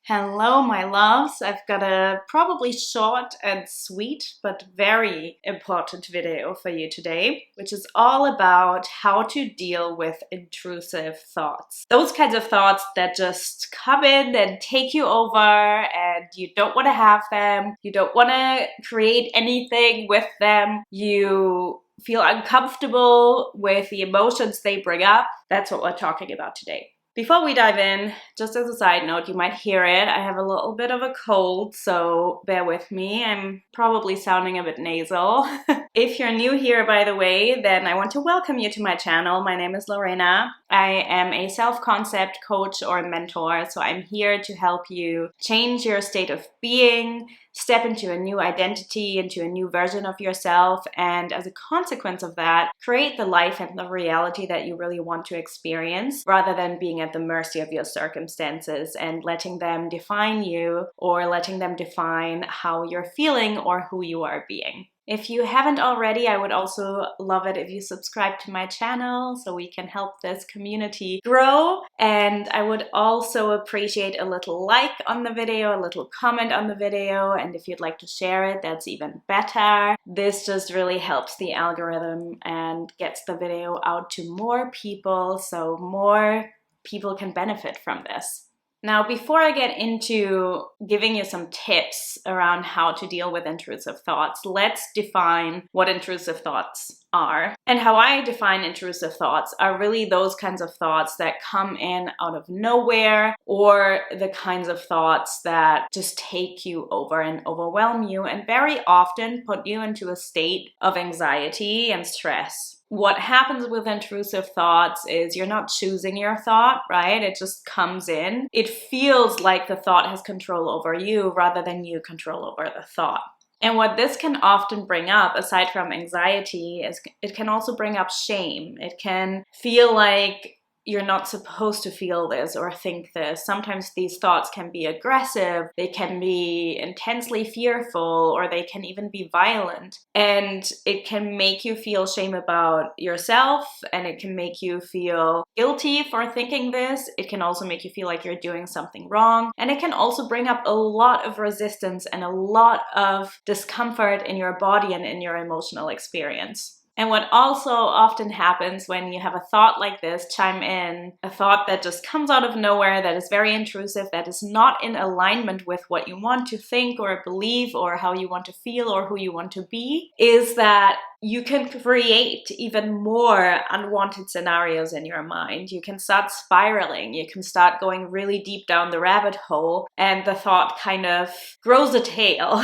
Hello, my loves. I've got a probably short and sweet, but very important video for you today, which is all about how to deal with intrusive thoughts. Those kinds of thoughts that just come in and take you over, and you don't want to have them. You don't want to create anything with them. You feel uncomfortable with the emotions they bring up. That's what we're talking about today. Before we dive in, just as a side note, you might hear it, I have a little bit of a cold, so bear with me. I'm probably sounding a bit nasal. If you're new here, by the way, then I want to welcome you to my channel. My name is Lorena. I am a self-concept coach or mentor, so I'm here to help you change your state of being, step into a new identity, into a new version of yourself, and as a consequence of that, create the life and the reality that you really want to experience, rather than being at the mercy of your circumstances and letting them define you or letting them define how you're feeling or who you are being. If you haven't already, I would also love it if you subscribe to my channel so we can help this community grow. And I would also appreciate a little like on the video, a little comment on the video, and if you'd like to share it, that's even better. This just really helps the algorithm and gets the video out to more people so more people can benefit from this. Now, before I get into giving you some tips around how to deal with intrusive thoughts, let's define what intrusive thoughts are. And how I define intrusive thoughts are really those kinds of thoughts that come in out of nowhere, or the kinds of thoughts that just take you over and overwhelm you and very often put you into a state of anxiety and stress. What happens with intrusive thoughts is you're not choosing your thought, right? It just comes in. It feels like the thought has control over you rather than you control over the thought. And what this can often bring up, aside from anxiety, is it can also bring up shame. It can feel like you're not supposed to feel this or think this. Sometimes these thoughts can be aggressive, they can be intensely fearful, or they can even be violent. And it can make you feel shame about yourself, and it can make you feel guilty for thinking this. It can also make you feel like you're doing something wrong. And it can also bring up a lot of resistance and a lot of discomfort in your body and in your emotional experience. And what also often happens when you have a thought like this chime in, a thought that just comes out of nowhere, that is very intrusive, that is not in alignment with what you want to think or believe or how you want to feel or who you want to be, is that you can create even more unwanted scenarios in your mind. You can start spiraling. You can start going really deep down the rabbit hole, and the thought kind of grows a tail.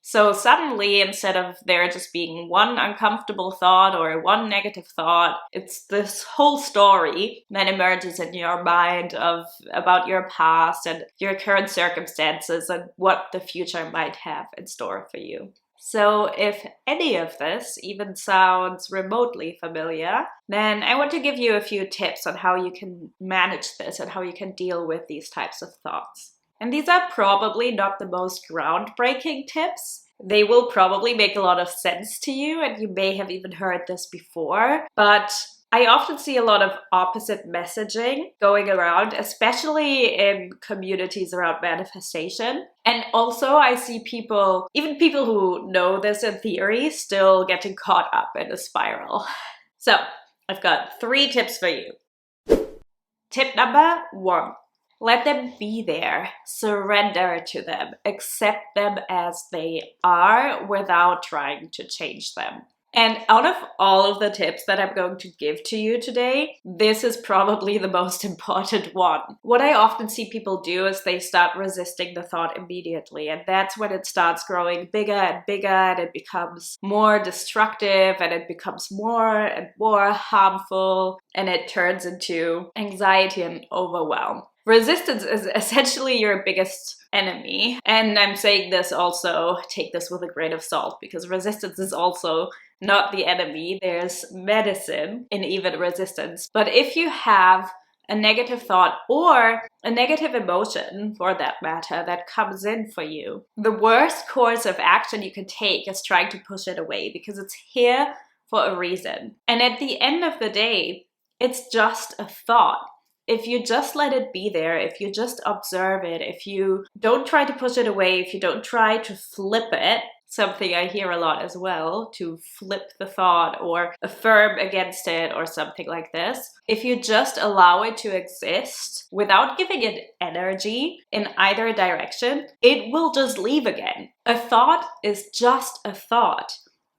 So suddenly, instead of there just being one uncomfortable thought or one negative thought, it's this whole story that emerges in your mind about your past and your current circumstances and what the future might have in store for you. So if any of this even sounds remotely familiar, then I want to give you a few tips on how you can manage this and how you can deal with these types of thoughts. And these are probably not the most groundbreaking tips. They will probably make a lot of sense to you, and you may have even heard this before, but I often see a lot of opposite messaging going around, especially in communities around manifestation. And also I see people, even people who know this in theory, still getting caught up in a spiral. So I've got 3 tips for you. Tip number 1. Let them be there, surrender to them, accept them as they are without trying to change them. And out of all of the tips that I'm going to give to you today, this is probably the most important one. What I often see people do is they start resisting the thought immediately, and that's when it starts growing bigger and bigger, and it becomes more destructive, and it becomes more and more harmful, and it turns into anxiety and overwhelm. Resistance is essentially your biggest enemy. And I'm saying this also, take this with a grain of salt, because resistance is also not the enemy. There's medicine in even resistance. But if you have a negative thought or a negative emotion, for that matter, that comes in for you, the worst course of action you can take is trying to push it away, because it's here for a reason. And at the end of the day, it's just a thought. if you just let it be there, if you just observe it, if you don't try to push it away, if you don't try to flip it, something I hear a lot as well, to flip the thought or affirm against it or something like this. If you just allow it to exist without giving it energy in either direction, it will just leave again. A thought is just a thought.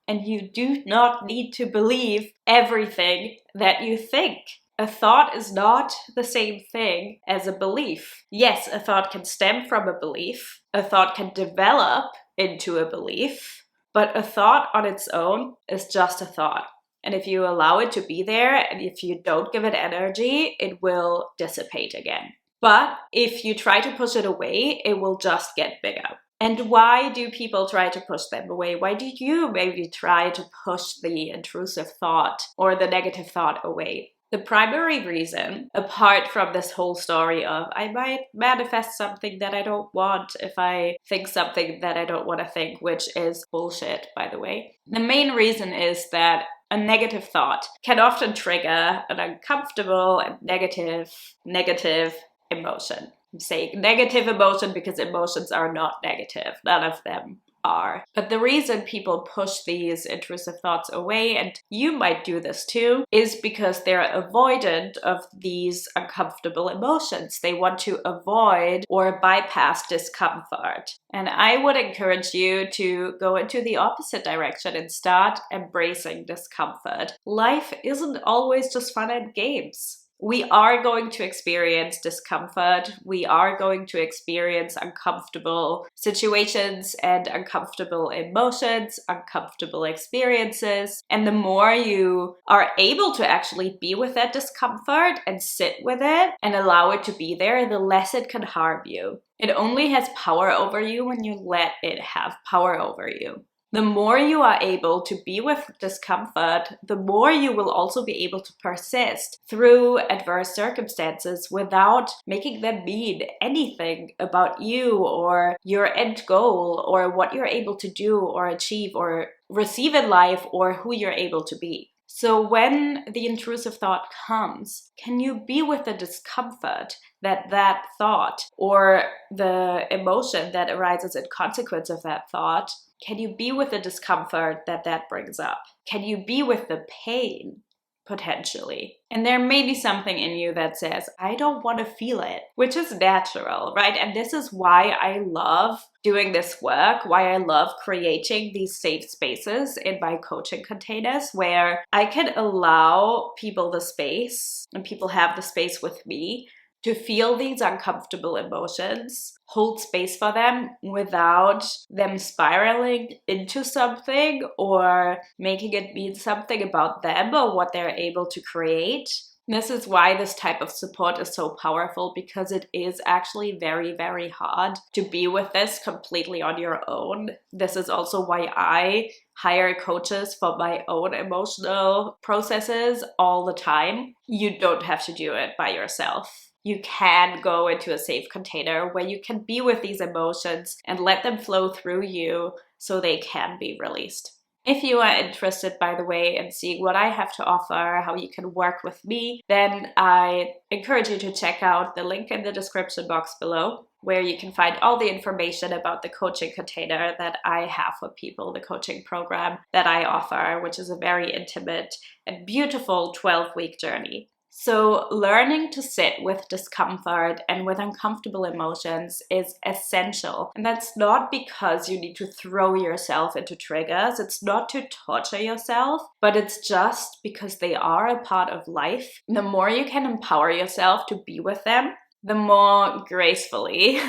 And you do not need to believe everything that you think. A thought is not the same thing as a belief. Yes, a thought can stem from a belief. A thought can develop into a belief. But a thought on its own is just a thought. And if you allow it to be there, and if you don't give it energy, it will dissipate again. But if you try to push it away, it will just get bigger. And why do people try to push them away? Why do you maybe try to push the intrusive thought or the negative thought away? The primary reason, apart from this whole story of I might manifest something that I don't want if I think something that I don't want to think, which is bullshit, by the way. The main reason is that a negative thought can often trigger an uncomfortable and negative emotion. I'm saying negative emotion because emotions are not negative. None of them are. But the reason people push these intrusive thoughts away, and you might do this too, is because they're avoidant of these uncomfortable emotions. They want to avoid or bypass discomfort. And I would encourage you to go into the opposite direction and start embracing discomfort. Life isn't always just fun and games. We are going to experience discomfort. We are going to experience uncomfortable situations and uncomfortable emotions, uncomfortable experiences. And the more you are able to actually be with that discomfort and sit with it and allow it to be there, the less it can harm you. It only has power over you when you let it have power over you. The more you are able to be with discomfort, the more you will also be able to persist through adverse circumstances without making them mean anything about you or your end goal or what you're able to do or achieve or receive in life or who you're able to be. So when the intrusive thought comes, can you be with the discomfort that thought or the emotion that arises in consequence of that thought? Can you be with the discomfort that brings up? Can you be with the pain, potentially? And there may be something in you that says, I don't want to feel it, which is natural, right? And this is why I love doing this work, why I love creating these safe spaces in my coaching containers where I can allow people the space, and people have the space with me, to feel these uncomfortable emotions, hold space for them without them spiraling into something or making it mean something about them or what they're able to create. This is why this type of support is so powerful, because it is actually very, very hard to be with this completely on your own. This is also why I hire coaches for my own emotional processes all the time. You don't have to do it by yourself. You can go into a safe container where you can be with these emotions and let them flow through you so they can be released. If you are interested, by the way, in seeing what I have to offer, how you can work with me, then I encourage you to check out the link in the description box below, where you can find all the information about the coaching container that I have for people, the coaching program that I offer, which is a very intimate and beautiful 12-week journey. So learning to sit with discomfort and with uncomfortable emotions is essential. And that's not because you need to throw yourself into triggers. It's not to torture yourself, but it's just because they are a part of life. The more you can empower yourself to be with them, the more gracefully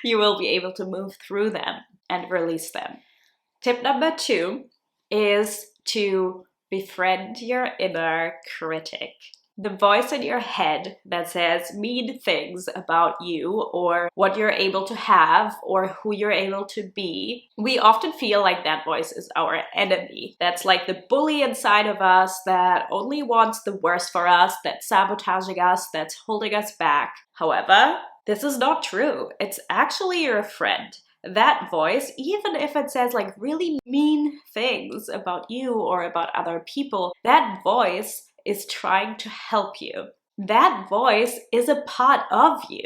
you will be able to move through them and release them. Tip number 2 is to befriend your inner critic. The voice in your head that says mean things about you or what you're able to have or who you're able to be. We often feel like that voice is our enemy. That's like the bully inside of us that only wants the worst for us, that's sabotaging us, that's holding us back. However, this is not true. It's actually your friend. That voice, even if it says like really mean things about you or about other people, that voice is trying to help you. that voice is a part of you.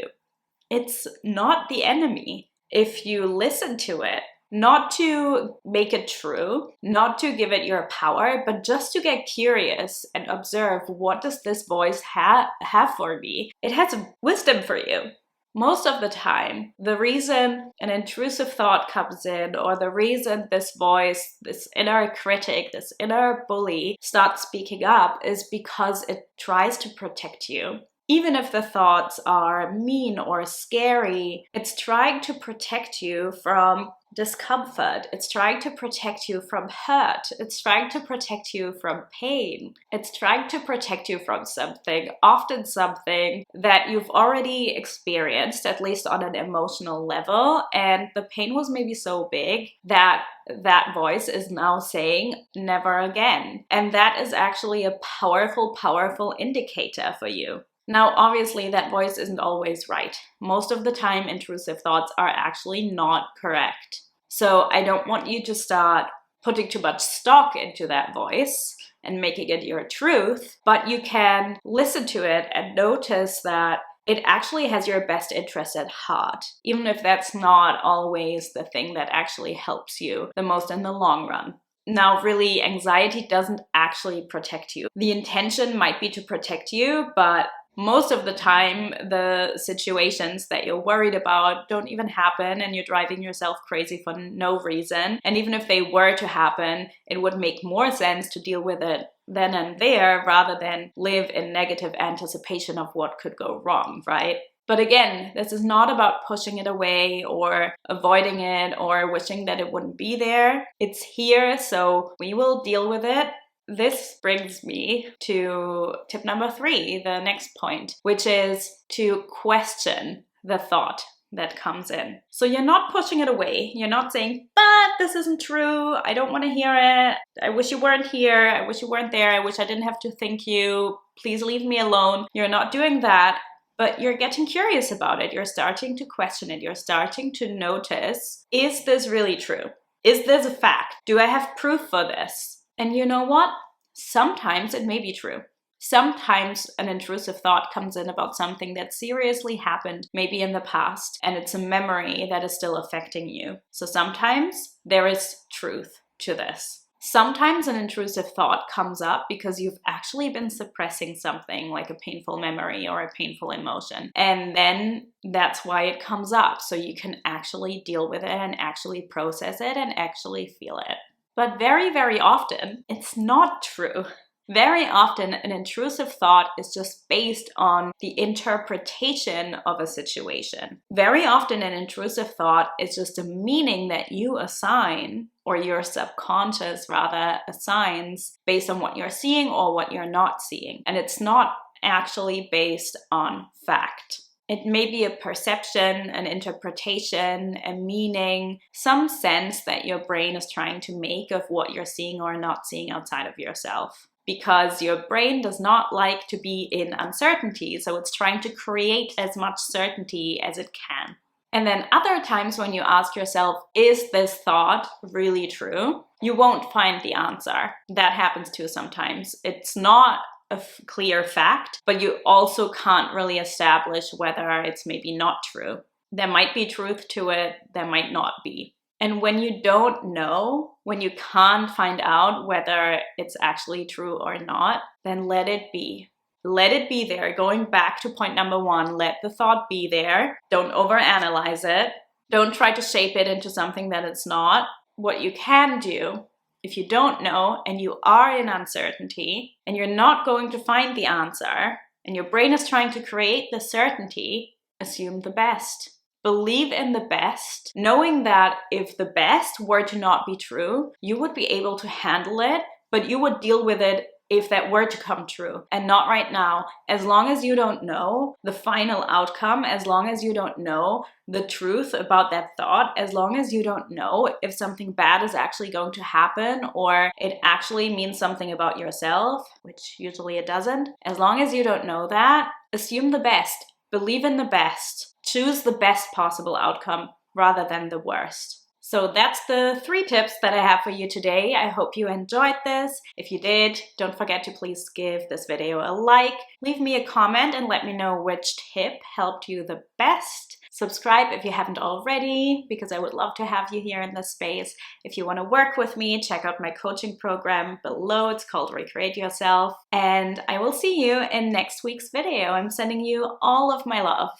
It's not the enemy. If you listen to it, not to make it true, not to give it your power, but just to get curious and observe, what does this voice have for me? It has wisdom for you. Most of the time, the reason an intrusive thought comes in, or the reason this voice, this inner critic, this inner bully starts speaking up, is because it tries to protect you. Even if the thoughts are mean or scary, it's trying to protect you from discomfort. It's trying to protect you from hurt. It's trying to protect you from pain. It's trying to protect you from something, often something that you've already experienced, at least on an emotional level, and the pain was maybe so big that that voice is now saying never again. And that is actually a powerful, powerful indicator for you. Now, obviously, that voice isn't always right. Most of the time, intrusive thoughts are actually not correct. So I don't want you to start putting too much stock into that voice and making it your truth, but you can listen to it and notice that it actually has your best interest at heart, even if that's not always the thing that actually helps you the most in the long run. Now, really, anxiety doesn't actually protect you. The intention might be to protect you, but most of the time, the situations that you're worried about don't even happen, and you're driving yourself crazy for no reason. And even if they were to happen, it would make more sense to deal with it then and there rather than live in negative anticipation of what could go wrong, right? But again, this is not about pushing it away or avoiding it or wishing that it wouldn't be there. It's here, so we will deal with it. This brings me to tip number 3, the next point, which is to question the thought that comes in. So you're not pushing it away. You're not saying, but this isn't true. I don't want to hear it. I wish you weren't here. I wish you weren't there. I wish I didn't have to think you. Please leave me alone. You're not doing that. But you're getting curious about it. You're starting to question it. You're starting to notice, is this really true? Is this a fact? Do I have proof for this? And you know what? Sometimes it may be true. Sometimes an intrusive thought comes in about something that seriously happened, maybe in the past, and it's a memory that is still affecting you. So sometimes there is truth to this. Sometimes an intrusive thought comes up because you've actually been suppressing something like a painful memory or a painful emotion. And then that's why it comes up, so you can actually deal with it and actually process it and actually feel it. But very, very often, it's not true. Very often, an intrusive thought is just based on the interpretation of a situation. Very often, an intrusive thought is just a meaning that you assign, or your subconscious rather assigns, based on what you're seeing or what you're not seeing. And it's not actually based on fact. It may be a perception, an interpretation, a meaning, some sense that your brain is trying to make of what you're seeing or not seeing outside of yourself. Because your brain does not like to be in uncertainty, so it's trying to create as much certainty as it can. And then other times when you ask yourself, is this thought really true? You won't find the answer. That happens too sometimes. It's not a clear fact, but you also can't really establish whether it's maybe not true. There might be truth to it, there might not be. And when you don't know, when you can't find out whether it's actually true or not, then let it be. Let it be there. Going back to point number 1, let the thought be there. Don't overanalyze it. Don't try to shape it into something that it's not. What you can do, if you don't know and you are in uncertainty and you're not going to find the answer and your brain is trying to create the certainty, assume the best. Believe in the best, knowing that if the best were to not be true, you would be able to handle it, but you would deal with it if that were to come true, and not right now. As long as you don't know the final outcome, as long as you don't know the truth about that thought, as long as you don't know if something bad is actually going to happen or it actually means something about yourself, which usually it doesn't, as long as you don't know that, assume the best, believe in the best. Choose the best possible outcome rather than the worst. So that's the 3 tips that I have for you today. I hope you enjoyed this. If you did, don't forget to please give this video a like, leave me a comment and let me know which tip helped you the best. Subscribe if you haven't already, because I would love to have you here in this space. If you want to work with me, check out my coaching program below. It's called Recreate Yourself. And I will see you in next week's video. I'm sending you all of my love.